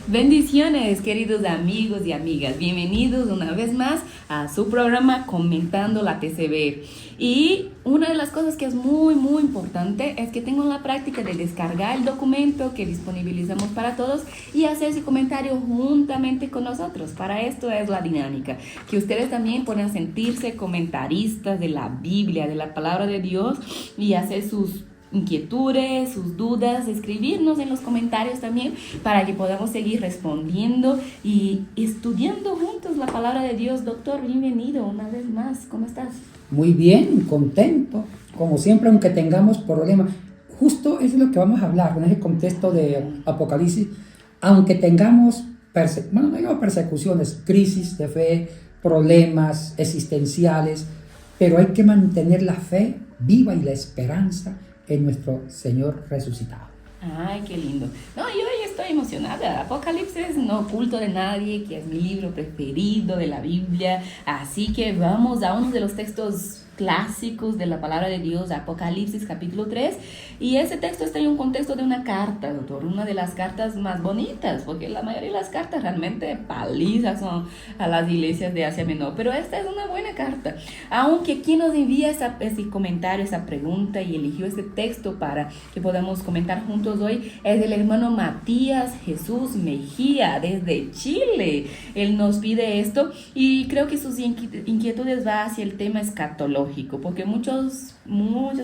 Bendiciones, queridos amigos y amigas. Bienvenidos una vez más a su programa Comentando la TCB. Y una de las cosas que es muy importante es que tengan la práctica de descargar el documento que disponibilizamos para todos y hacer ese comentario juntamente con nosotros. Para esto es la dinámica, que ustedes también puedan sentirse comentaristas de la Biblia, de la palabra de Dios, y hacer sus inquietudes, sus dudas, escribirnos en los comentarios también para que podamos seguir respondiendo y estudiando juntos la palabra de Dios. Doctor, bienvenido una vez más. ¿Cómo estás? Muy bien, contento, como siempre, aunque tengamos problemas. Justo eso es lo que vamos a hablar en ese contexto de Apocalipsis. Aunque tengamos, no digo persecuciones, crisis de fe, problemas existenciales, pero hay que mantener la fe viva y la esperanza en nuestro Señor resucitado. Ay, qué lindo. No, yo hoy estoy emocionada. Apocalipsis no oculto de nadie, que es mi libro preferido de la Biblia. Así que vamos a uno de los textos clásicos de la palabra de Dios, Apocalipsis capítulo 3. Y ese texto está en un contexto de una carta, doctor. Una de las cartas más bonitas, porque la mayoría de las cartas realmente palizas son a las iglesias de Asia Menor. Pero esta es una buena carta. Aunque quien nos envía ese comentario, esa pregunta y eligió este texto para que podamos comentar juntos hoy es el hermano Matías Jesús Mejía desde Chile. Él nos pide esto y creo que sus inquietudes va hacia el tema escatológico, porque muchas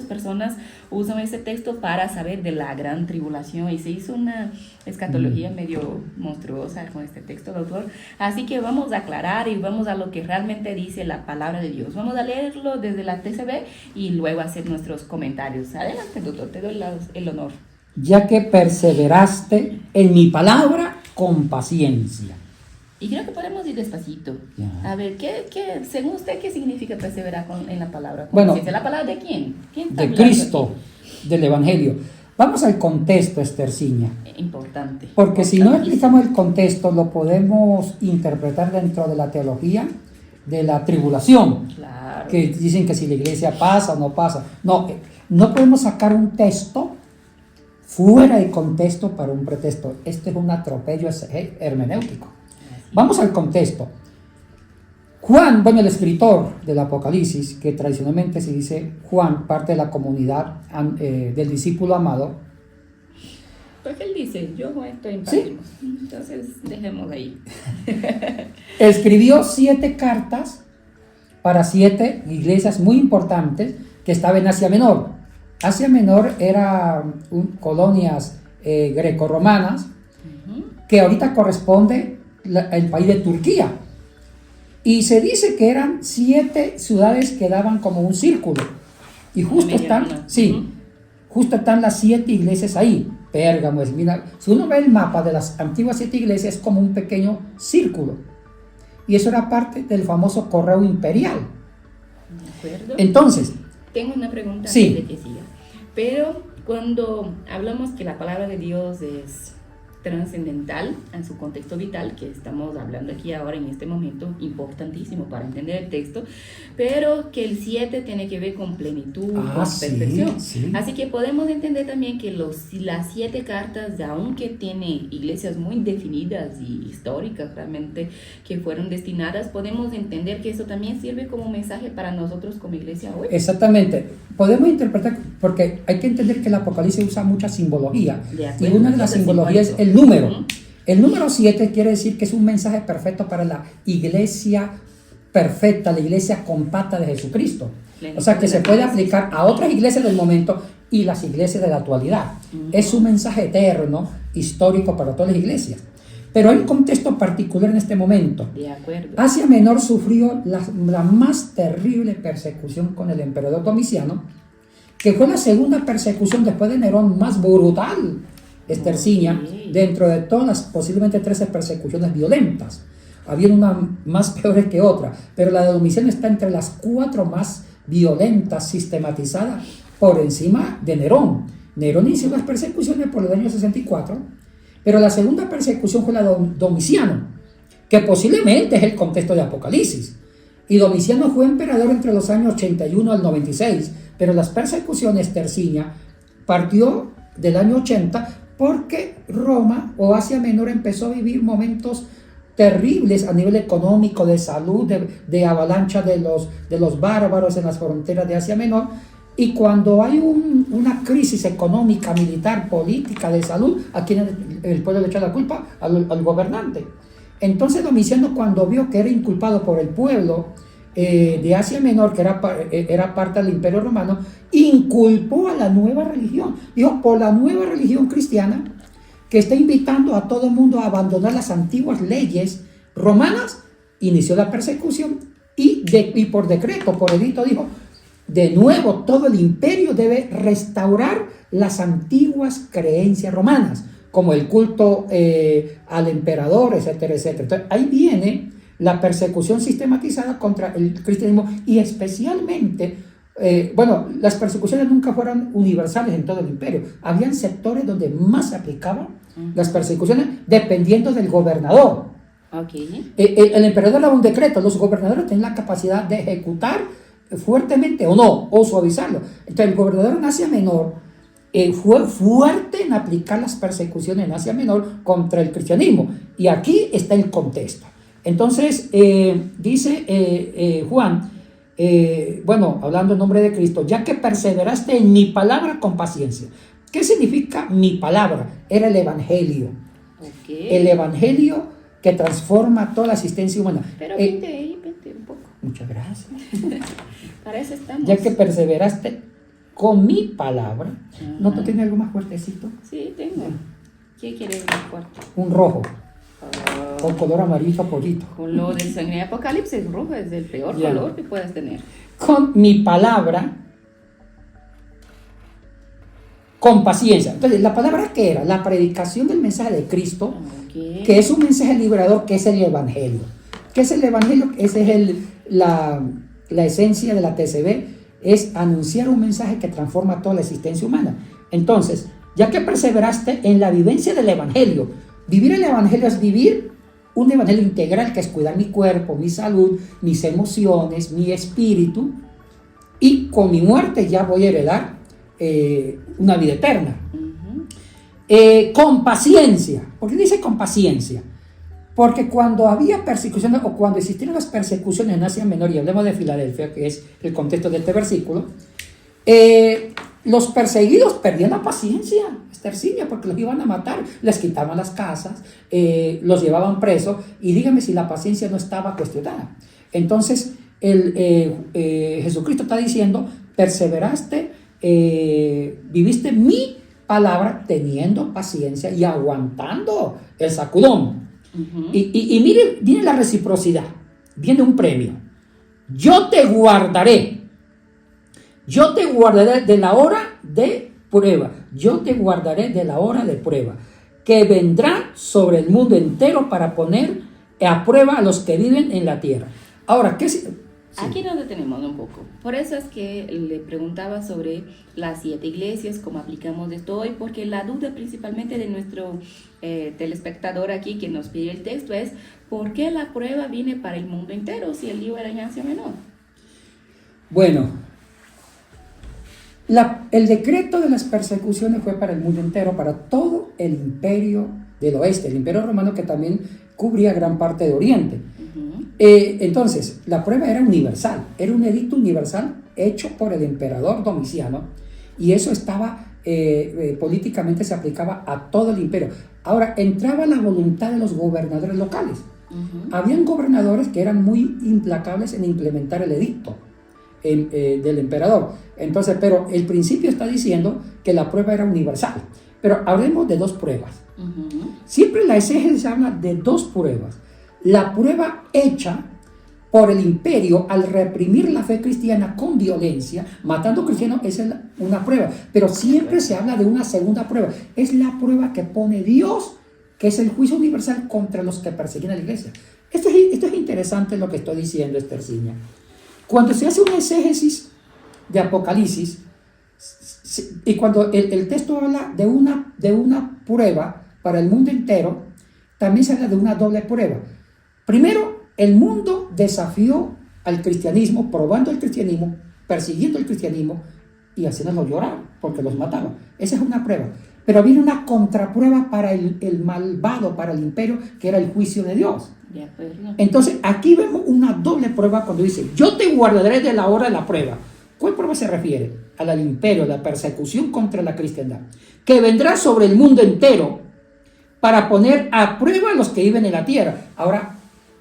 personas usan ese texto para saber de la gran tribulación y se hizo una escatología medio monstruosa con este texto, doctor. Así que vamos a aclarar y vamos a lo que realmente dice la palabra de Dios. Vamos a leerlo desde la TCB y luego hacer nuestros comentarios. Adelante, doctor, te doy el honor. Ya que perseveraste en mi palabra con paciencia. Y creo que podemos ir despacito. Ya. A ver, según usted, ¿qué significa perseverar en la palabra? Bueno, ¿la palabra de quién? ¿Quién está de hablando Cristo, aquí? del Evangelio. Vamos al contexto, Esterciña. Importante. Porque si no explicamos el contexto, lo podemos interpretar dentro de la teología de la tribulación. Claro. Que dicen que si la iglesia pasa o no pasa. No podemos sacar un texto fuera de contexto para un pretexto. Este es un atropello hermenéutico. Vamos al contexto. Juan, el escritor del Apocalipsis, que tradicionalmente se dice Juan, parte de la comunidad del discípulo amado. Porque él dice, yo estoy en Sí. Entonces, dejemos ahí. Escribió 7 cartas para 7 iglesias muy importantes que estaban en Asia Menor. Asia Menor era colonias grecorromanas que ahorita corresponde el país de Turquía. Y se dice que eran 7 ciudades que daban como un círculo. Y justo están las 7 iglesias ahí. Pérgamo, Esmirna. Si uno ve el mapa de las antiguas 7 iglesias, es como un pequeño círculo. Y eso era parte del famoso correo imperial. ¿De acuerdo? Entonces, tengo una pregunta sí. antes de que siga. Pero cuando hablamos que la palabra de Dios es trascendental en su contexto vital, que estamos hablando aquí ahora en este momento, importantísimo para entender el texto, pero que el 7 tiene que ver con plenitud, con perfección. Sí. Así que podemos entender también que las 7 cartas, aunque tienen iglesias muy definidas y históricas realmente que fueron destinadas, podemos entender que eso también sirve como mensaje para nosotros como iglesia hoy. Exactamente. Podemos interpretar, porque hay que entender que el Apocalipsis usa mucha simbología. Y una de las simbologías es el número. El número 7 quiere decir que es un mensaje perfecto para la iglesia perfecta, la iglesia compacta de Jesucristo. O sea, que se puede aplicar a otras iglesias del momento y las iglesias de la actualidad. Es un mensaje eterno, histórico para todas las iglesias. Pero hay un contexto particular en este momento. De acuerdo. Asia Menor sufrió la más terrible persecución con el emperador Domiciano, que fue la segunda persecución después de Nerón más brutal, Esterciña, dentro de todas las posiblemente 13 persecuciones violentas. Había unas más peores que otras, pero la de Domiciano está entre las 4 más violentas, sistematizadas por encima de Nerón. Nerón inició las persecuciones por el año 64, pero la segunda persecución fue la de Domiciano, que posiblemente es el contexto de Apocalipsis. Y Domiciano fue emperador entre los años 81 al 96, pero las persecuciones, Terciña, partió del año 80 porque Roma o Asia Menor empezó a vivir momentos terribles a nivel económico, de salud, de avalancha de los bárbaros en las fronteras de Asia Menor. Y cuando hay una crisis económica, militar, política, de salud, ¿a quién el pueblo le echa la culpa? Al gobernante. Entonces Domiciano, cuando vio que era inculpado por el pueblo de Asia Menor, que era parte del Imperio Romano, inculpó a la nueva religión. Dijo, por la nueva religión cristiana, que está invitando a todo el mundo a abandonar las antiguas leyes romanas, inició la persecución y por decreto, por edicto, dijo, de nuevo todo el imperio debe restaurar las antiguas creencias romanas, como el culto al emperador, etcétera, etcétera. Entonces ahí viene la persecución sistematizada contra el cristianismo y especialmente, las persecuciones nunca fueron universales en todo el imperio. Habían sectores donde más se aplicaban las persecuciones dependiendo del gobernador. Okay. El emperador daba un decreto, los gobernadores tenían la capacidad de ejecutar fuertemente o no, o suavizarlo. Entonces el gobernador en Asia Menor fue fuerte en aplicar las persecuciones en Asia Menor contra el cristianismo. Y aquí está el contexto. Entonces, dice Juan, hablando en nombre de Cristo, ya que perseveraste en mi palabra con paciencia. ¿Qué significa mi palabra? Era el Evangelio. Okay. El Evangelio que transforma toda la existencia humana. Pero vente un poco. Muchas gracias. Para eso estamos. Ya que perseveraste con mi palabra. ¿No te tiene algo más fuertecito? Sí, tengo. ¿Qué quieres más fuerte? Un rojo. Con color amarillo pollito. Color de sangre. Apocalipsis rojo es el peor color que puedes tener. Con mi palabra, con paciencia. Entonces, ¿la palabra qué era? La predicación del mensaje de Cristo, que es un mensaje liberador, que es el Evangelio. ¿Qué es el Evangelio? Esa es la esencia de la TCB, es anunciar un mensaje que transforma toda la existencia humana. Entonces, ya que perseveraste en la vivencia del Evangelio, vivir el Evangelio es vivir un Evangelio integral, que es cuidar mi cuerpo, mi salud, mis emociones, mi espíritu, y con mi muerte ya voy a heredar una vida eterna. Con paciencia. ¿Por qué dice con paciencia? Porque cuando había persecuciones o cuando existieron las persecuciones en Asia Menor, y hablemos de Filadelfia, que es el contexto de este versículo, los perseguidos perdían la paciencia, Estercinia, porque los iban a matar, les quitaban las casas, los llevaban presos, y dígame si la paciencia no estaba cuestionada. Entonces, Jesucristo está diciendo, perseveraste, viviste mi palabra teniendo paciencia y aguantando el sacudón. Y mire, viene la reciprocidad, viene un premio. Yo te guardaré de la hora de prueba. Yo te guardaré de la hora de prueba, que vendrá sobre el mundo entero para poner a prueba a los que viven en la tierra. Ahora, ¿qué es? Sí. Aquí nos detenemos un poco. Por eso es que le preguntaba sobre las 7 iglesias, cómo aplicamos esto hoy, porque la duda principalmente de nuestro telespectador aquí que nos pide el texto es, ¿por qué la prueba viene para el mundo entero si el libro era en Asia Menor? Bueno, el decreto de las persecuciones fue para el mundo entero, para todo el imperio del oeste, el imperio romano, que también cubría gran parte de Oriente. Entonces, la prueba era universal, era un edicto universal hecho por el emperador Domiciano, y eso estaba políticamente se aplicaba a todo el imperio. Ahora, entraba la voluntad de los gobernadores locales. Habían gobernadores que eran muy implacables en implementar el edicto del emperador. Entonces, pero el principio está diciendo que la prueba era universal. Pero hablemos de 2 pruebas. Siempre la exégesis habla de 2 pruebas. La prueba hecha por el imperio al reprimir la fe cristiana con violencia, matando cristianos, esa es una prueba. Pero siempre se habla de una segunda prueba. Es la prueba que pone Dios, que es el juicio universal contra los que persiguen a la iglesia. Esto es interesante lo que estoy diciendo, Estercinia. Cuando se hace una exégesis de Apocalipsis, y cuando el texto habla de una prueba para el mundo entero, también se habla de una doble prueba. Primero, el mundo desafió al cristianismo, probando el cristianismo, persiguiendo el cristianismo y haciéndolo llorar porque los mataban. Esa es una prueba. pero viene una contraprueba para el malvado, para el imperio, que era el juicio de Dios. De acuerdo. Entonces, aquí vemos una doble prueba cuando dice, yo te guardaré de la hora de la prueba. ¿Cuál prueba se refiere? A la del imperio, a la persecución contra la cristiandad, que vendrá sobre el mundo entero para poner a prueba a los que viven en la tierra. Ahora,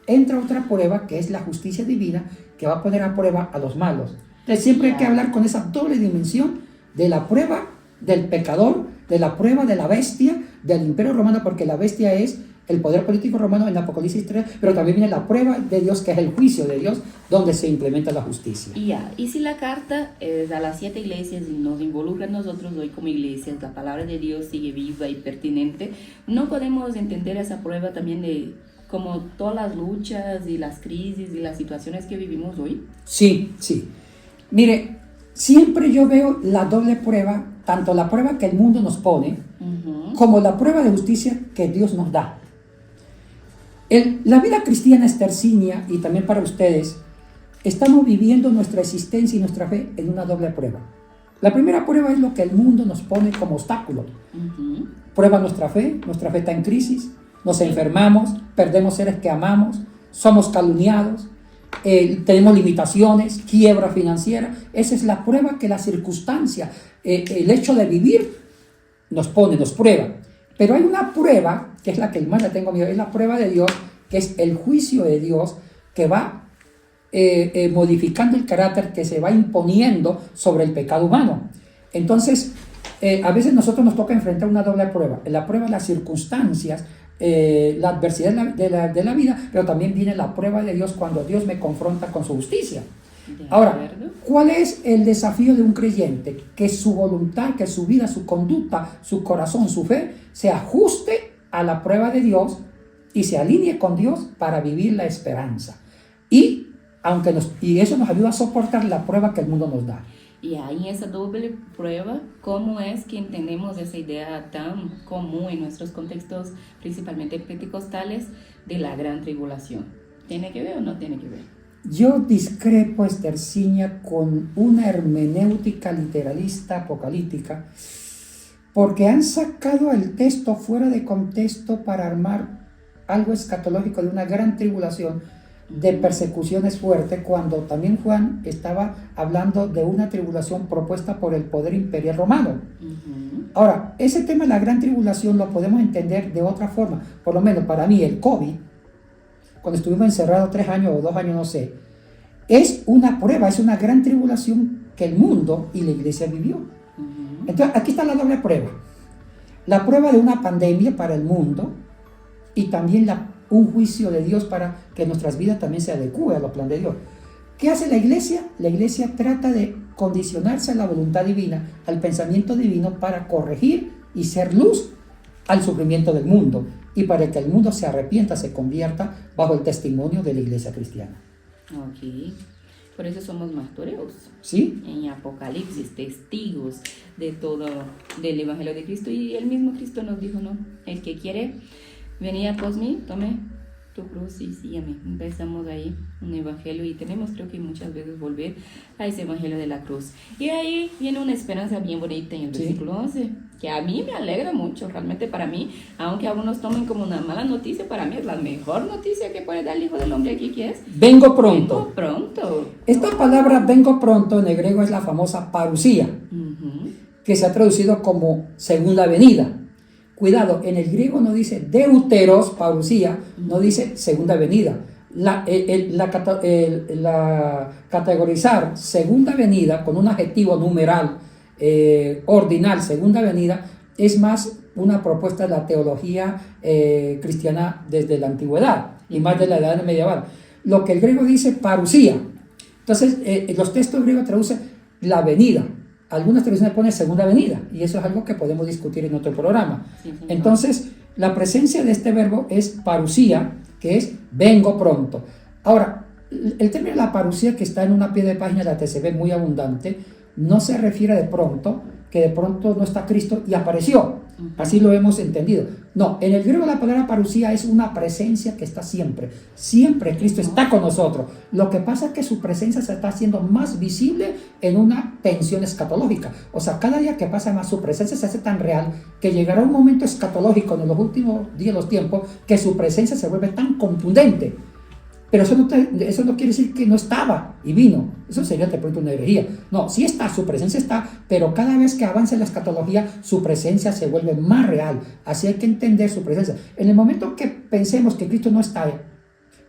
entra otra prueba, que es la justicia divina, que va a poner a prueba a los malos. Entonces, siempre hay que hablar con esa doble dimensión de la prueba del pecador, de la prueba de la bestia, del imperio romano, porque la bestia es el poder político romano en Apocalipsis 3, pero también viene la prueba de Dios, que es el juicio de Dios, donde se implementa la justicia. Y si la carta es a las 7 iglesias y nos involucra a nosotros hoy como iglesias, la palabra de Dios sigue viva y pertinente, no podemos entender esa prueba también de como todas las luchas y las crisis y las situaciones que vivimos hoy. Sí, sí. Mire, siempre yo veo la doble prueba, tanto la prueba que el mundo nos pone, como la prueba de justicia que Dios nos da. La vida cristiana es tercinia, y también para ustedes, estamos viviendo nuestra existencia y nuestra fe en una doble prueba. La primera prueba es lo que el mundo nos pone como obstáculo. Prueba nuestra fe está en crisis, nos enfermamos, perdemos seres que amamos, somos calumniados, tenemos limitaciones, quiebra financiera. Esa es la prueba que la circunstancia, el hecho de vivir nos pone, nos prueba. Pero hay una prueba, que es la que más le tengo miedo, es la prueba de Dios, que es el juicio de Dios, que va modificando el carácter, que se va imponiendo sobre el pecado humano. Entonces, a veces nosotros nos toca enfrentar una doble prueba. La prueba de las circunstancias, la adversidad de la vida, pero también viene la prueba de Dios cuando Dios me confronta con su justicia. Ahora, ¿cuál es el desafío de un creyente? Que su voluntad, que su vida, su conducta, su corazón, su fe, se ajuste a la prueba de Dios y se alinee con Dios para vivir la esperanza. Y eso nos ayuda a soportar la prueba que el mundo nos da. Y ahí esa doble prueba, ¿cómo es que entendemos esa idea tan común en nuestros contextos, principalmente pentecostales, de la gran tribulación? ¿Tiene que ver o no tiene que ver? Yo discrepo, Esterciña, con una hermenéutica literalista apocalíptica, porque han sacado el texto fuera de contexto para armar algo escatológico de una gran tribulación, de persecuciones fuertes, cuando también Juan estaba hablando de una tribulación propuesta por el poder imperial romano. Ahora, ese tema de la gran tribulación lo podemos entender de otra forma. Por lo menos para mí el COVID, cuando estuvimos encerrados 3 años o 2 años, no sé, es una prueba, es una gran tribulación que el mundo y la iglesia vivió. Entonces, aquí está la doble prueba. La prueba de una pandemia para el mundo y también un juicio de Dios para que nuestras vidas también se adecúen a los planes de Dios. ¿Qué hace la iglesia? La iglesia trata de condicionarse a la voluntad divina, al pensamiento divino, para corregir y ser luz al sufrimiento del mundo, y para que el mundo se arrepienta, se convierta bajo el testimonio de la iglesia cristiana. Ok, por eso somos martoreos. ¿Sí? En Apocalipsis, testigos de todo, del Evangelio de Cristo. Y el mismo Cristo nos dijo, ¿no? El que quiere venir após mí, tome tu cruz y sígueme. Empezamos ahí un evangelio y tenemos, creo que muchas veces, volver a ese evangelio de la cruz. Y ahí viene una esperanza bien bonita en el versículo 11, que a mí me alegra mucho. Realmente para mí, aunque algunos tomen como una mala noticia, para mí es la mejor noticia que puede dar el Hijo del Hombre aquí, que es vengo pronto. Vengo pronto. Esta palabra vengo pronto en el griego es la famosa parusía, que se ha traducido como segunda venida. Cuidado, en el griego no dice deuteros, parusía, no dice segunda venida. Categorizar segunda venida con un adjetivo numeral ordinal, segunda venida, es más una propuesta de la teología cristiana desde la antigüedad y más de la edad medieval. Lo que el griego dice parusía. Entonces, los textos griegos traducen la venida. Algunas traducciones ponen segunda venida, y eso es algo que podemos discutir en otro programa. Sí. Entonces, la presencia de este verbo es parusía, que es vengo pronto. Ahora, el término de la parusía, que está en una pie de página de la TCB muy abundante, no se refiere de pronto, que de pronto no está Cristo y apareció. Así lo hemos entendido. No, en el griego la palabra parusía es una presencia que está siempre. Siempre Cristo está con nosotros. Lo que pasa es que su presencia se está haciendo más visible en una tensión escatológica. O sea, cada día que pasa más, su presencia se hace tan real que llegará un momento escatológico en los últimos días de los tiempos que su presencia se vuelve tan contundente. Pero eso no quiere decir que no estaba y vino. Eso sería de pronto una herejía. No, sí está, su presencia está, pero cada vez que avanza la escatología, su presencia se vuelve más real. Así hay que entender su presencia. En el momento que pensemos que Cristo no está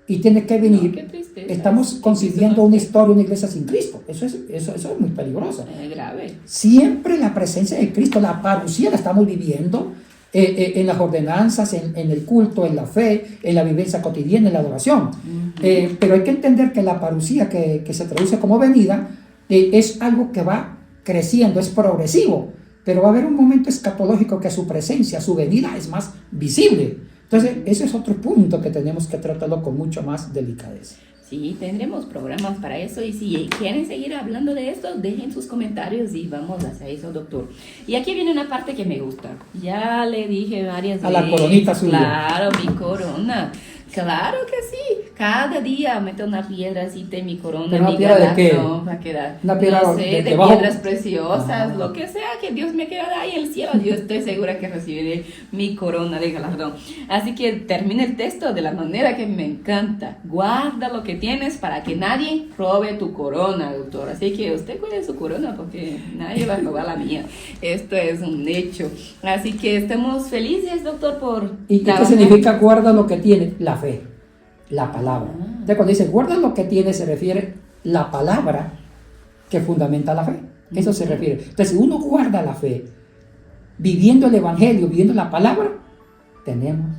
y tiene que venir, estamos concibiendo una historia, una iglesia sin Cristo. Eso es muy peligroso. Es grave. Siempre la presencia de Cristo, la parusía la estamos viviendo en las ordenanzas, en el culto, en la fe, en la vivencia cotidiana, en la adoración. Pero hay que entender que la parusía que se traduce como venida es algo que va creciendo, es progresivo, pero va a haber un momento escatológico que su presencia, su venida es más visible. Entonces, ese es otro punto que tenemos que tratarlo con mucho más delicadeza. Sí, tendremos programas para eso y si quieren seguir hablando de esto, dejen sus comentarios y vamos hacia eso, doctor. Y aquí viene una parte que me gusta. Ya le dije varias veces. A la coronita suya. Claro, mi corona. Claro que sí. Cada día meto una piedracita en mi corona. ¿Pero una piedra de qué? No, va a quedar. Una piedra no sé, de debajo. piedras preciosas, lo que sea que Dios me quiera dar en el cielo. Yo estoy segura que recibiré mi corona de galardón. Así que termina el texto de la manera que me encanta. Guarda lo que tienes para que nadie robe tu corona, doctor. Así que usted cuide su corona porque nadie va a robar la mía. Esto es un hecho. Así que estamos felices, doctor, por... ¿Y qué significa guarda lo que tiene? La fe, la palabra. Entonces cuando dice guarda lo que tiene, se refiere la palabra que fundamenta la fe. Eso se refiere. Entonces, si uno guarda la fe, viviendo el evangelio, viviendo la palabra, tenemos.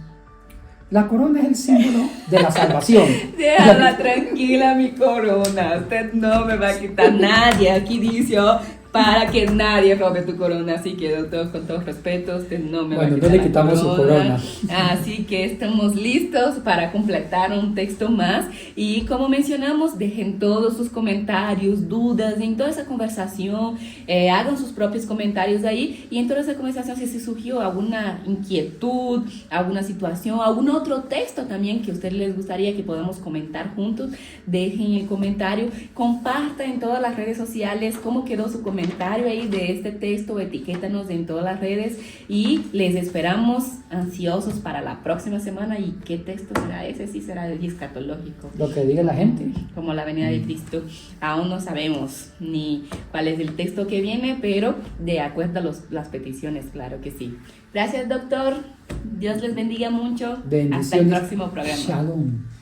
La corona es el símbolo de la salvación. Déjala tranquila, mi corona. Usted no me va a quitar nadie. Aquí dice para que nadie robe tu corona. Así que, doctor, con todo respeto, usted no me va a quitar no le quitamos su corona. Así que estamos listos para completar un texto más. Y como mencionamos, dejen todos sus comentarios, dudas en toda esa conversación. Hagan sus propios comentarios ahí. Y en toda esa conversación, si se surgió alguna inquietud, alguna situación, algún otro texto también que a ustedes les gustaría que podamos comentar juntos, dejen el comentario. Compartan en todas las redes sociales cómo quedó su comentario ahí de este texto, etiquétanos en todas las redes y les esperamos ansiosos para la próxima semana. ¿Y qué texto será ese? Sí, será el escatológico. Lo que diga la gente. Como la venida de Cristo. Aún no sabemos ni cuál es el texto que viene, pero de acuerdo a las peticiones, claro que sí. Gracias, doctor. Dios les bendiga mucho. Bendiciones. Hasta el próximo programa. Shalom.